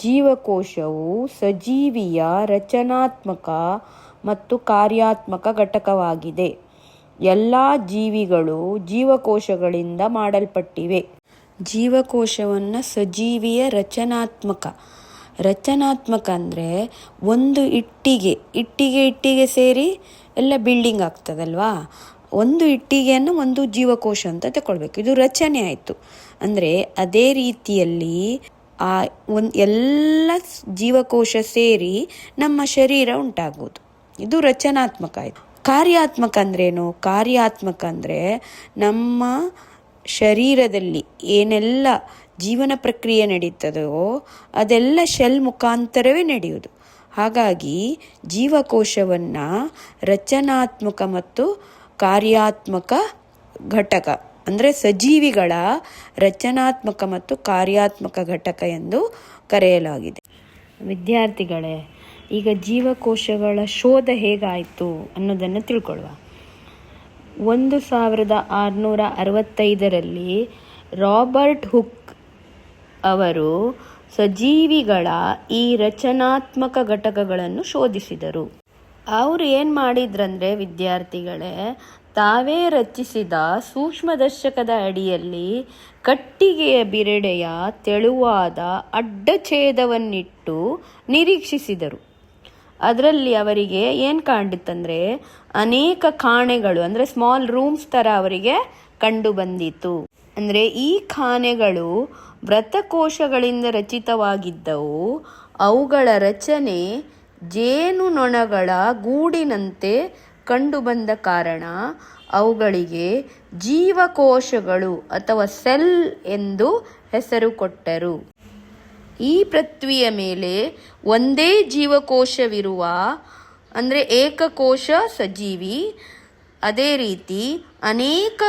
ಜೀವಕೋಶವು ಸಜೀವಿಯ ರಚನಾತ್ಮಕ ಮತ್ತು ಕಾರ್ಯಾತ್ಮಕ ಘಟಕವಾಗಿದೆ. ಎಲ್ಲ ಜೀವಿಗಳು ಜೀವಕೋಶಗಳಿಂದ ಮಾಡಲ್ಪಟ್ಟಿವೆ. ಜೀವಕೋಶವನ್ನು ಸಜೀವಿಯ ರಚನಾತ್ಮಕ ಅಂದರೆ ಒಂದು ಇಟ್ಟಿಗೆ ಸೇರಿ ಎಲ್ಲ ಬಿಲ್ಡಿಂಗ್ ಆಗ್ತದಲ್ವಾ, ಒಂದು ಇಟ್ಟಿಗೆಯನ್ನು ಒಂದು ಜೀವಕೋಶ ಅಂತ ತಗೊಳ್ಬೇಕು. ಇದು ರಚನೆ ಆಯಿತು. ಅಂದರೆ ಅದೇ ರೀತಿಯಲ್ಲಿ ಎಲ್ಲ ಜೀವಕೋಶ ಸೇರಿ ನಮ್ಮ ಶರೀರ ಉಂಟಾಗುವುದು. ಇದು ರಚನಾತ್ಮಕ ಆಯಿತು. ಕಾರ್ಯಾತ್ಮಕ ಅಂದ್ರೇನು? ಕಾರ್ಯಾತ್ಮಕ ಅಂದರೆ ನಮ್ಮ ಶರೀರದಲ್ಲಿ ಏನೆಲ್ಲ ಜೀವನ ಪ್ರಕ್ರಿಯೆ ನಡೀತದೋ ಅದೆಲ್ಲ ಸೆಲ್ ಮುಖಾಂತರವೇ ನಡೆಯುವುದು. ಹಾಗಾಗಿ ಜೀವಕೋಶವನ್ನು ರಚನಾತ್ಮಕ ಮತ್ತು ಕಾರ್ಯಾತ್ಮಕ ಘಟಕ ಅಂದರೆ ಸಜೀವಿಗಳ ರಚನಾತ್ಮಕ ಮತ್ತು ಕಾರ್ಯಾತ್ಮಕ ಘಟಕ ಎಂದು ಕರೆಯಲಾಗಿದೆ. ವಿದ್ಯಾರ್ಥಿಗಳೇ, ಈಗ ಜೀವಕೋಶಗಳ ಶೋಧ ಹೇಗಾಯಿತು ಅನ್ನೋದನ್ನು ತಿಳ್ಕೊಳ್ಳುವ. 1665ರಲ್ಲಿ ರಾಬರ್ಟ್ ಹುಕ್ ಅವರು ಸಜೀವಿಗಳ ಈ ರಚನಾತ್ಮಕ ಘಟಕಗಳನ್ನು ಶೋಧಿಸಿದರು. ಅವರು ಏನು ಮಾಡಿದ್ರಂದರೆ ವಿದ್ಯಾರ್ಥಿಗಳೇ, ತಾವೇ ರಚಿಸಿದ ಸೂಕ್ಷ್ಮದರ್ಶಕದ ಅಡಿಯಲ್ಲಿ ಕಟ್ಟಿಗೆಯ ಬಿರಡೆಯ ತೆಳುವಾದ ಅಡ್ಡಛೇದವನ್ನಿಟ್ಟು ನಿರೀಕ್ಷಿಸಿದರು. ಅದರಲ್ಲಿ ಅವರಿಗೆ ಏನು ಕಾಣಿತಂದರೆ ಅನೇಕ ಖಾನೆಗಳು ಅಂದರೆ ಸ್ಮಾಲ್ ರೂಮ್ಸ್ ಥರ ಅವರಿಗೆ ಕಂಡು ಬಂದಿತು. ಅಂದರೆ ಈ ಖಾನೆಗಳು ವ್ರತಕೋಶಗಳಿಂದ ರಚಿತವಾಗಿದ್ದವು. ಅವುಗಳ ರಚನೆ ಜೇನುನೊಣಗಳ ಗೂಡಿನಂತೆ ಕಂಡುಬಂದ ಕಾರಣ ಅವುಗಳಿಗೆ ಜೀವಕೋಶಗಳು ಅಥವಾ ಸೆಲ್ ಎಂದು ಹೆಸರು ಕೊಟ್ಟರು. ಈ ಪೃಥ್ವಿಯ ಮೇಲೆ ಒಂದೇ ಜೀವಕೋಶವಿರುವ ಅಂದರೆ ಏಕಕೋಶ ಸಜೀವಿ, ಅದೇ ರೀತಿ ಅನೇಕ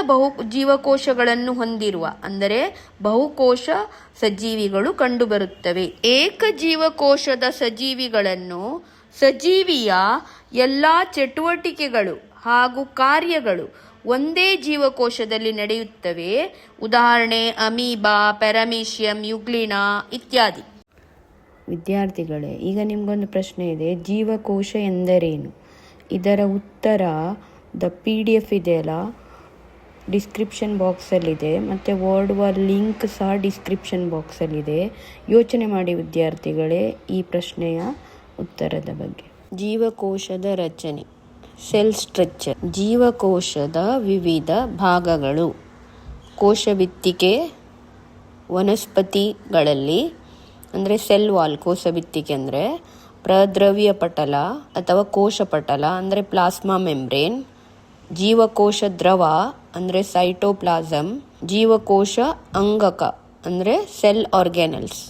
ಜೀವಕೋಶಗಳನ್ನು ಹೊಂದಿರುವ ಅಂದರೆ ಬಹುಕೋಶ ಸಜೀವಿಗಳು ಕಂಡುಬರುತ್ತವೆ. ಏಕಜೀವಕೋಶದ ಸಜೀವಿಗಳನ್ನು ಸಜೀವಿಯ ಎಲ್ಲ ಚಟುವಟಿಕೆಗಳು ಹಾಗೂ ಕಾರ್ಯಗಳು ಒಂದೇ ಜೀವಕೋಶದಲ್ಲಿ ನಡೆಯುತ್ತವೆ. ಉದಾಹರಣೆ ಅಮೀಬಾ, ಪ್ಯಾರಾಮೀಶಿಯಂ, ಯುಗ್ಲಿನಾ ಇತ್ಯಾದಿ. ವಿದ್ಯಾರ್ಥಿಗಳೇ, ಈಗ ನಿಮಗೊಂದು ಪ್ರಶ್ನೆ ಇದೆ, ಜೀವಕೋಶ ಎಂದರೇನು? ಇದರ ಉತ್ತರ PDF ಇದೆಯಲ್ಲ, ಡಿಸ್ಕ್ರಿಪ್ಷನ್ ಬಾಕ್ಸಲ್ಲಿದೆ, ಮತ್ತು ವರ್ಡ್ ವಾರ್ ಲಿಂಕ್ ಸಹ ಡಿಸ್ಕ್ರಿಪ್ಷನ್ ಬಾಕ್ಸಲ್ಲಿದೆ. ಯೋಚನೆ ಮಾಡಿ ವಿದ್ಯಾರ್ಥಿಗಳೇ ಈ ಪ್ರಶ್ನೆಯ ಉತ್ತರದ ಬಗ್ಗೆ. ಜೀವಕೋಶದ ರಚನೆ, ಸೆಲ್ ಸ್ಟ್ರಕ್ಚರ್. ಜೀವಕೋಶದ ವಿವಿಧ ಭಾಗಗಳು. ಕೋಶಭಿತ್ತಿಕೆ ವನಸ್ಪತಿಗಳಲ್ಲಿ ಅಂದರೆ ಸೆಲ್ ವಾಲ್, ಕೋಶಭಿತ್ತಿಕೆ ಅಂದರೆ ಪ್ರದ್ರವ್ಯ ಪಟಲ ಅಥವಾ ಕೋಶ ಪಟಲ ಅಂದರೆ ಪ್ಲಾಸ್ಮಾ ಮೆಂಬ್ರೇನ್, ಜೀವಕೋಶ ದ್ರವ ಅಂದರೆ ಸೈಟೋಪ್ಲಾಸಮ್, ಜೀವಕೋಶ ಅಂಗಕ ಅಂದರೆ ಸೆಲ್ ಆರ್ಗ್ಯಾನಲ್ಸ್.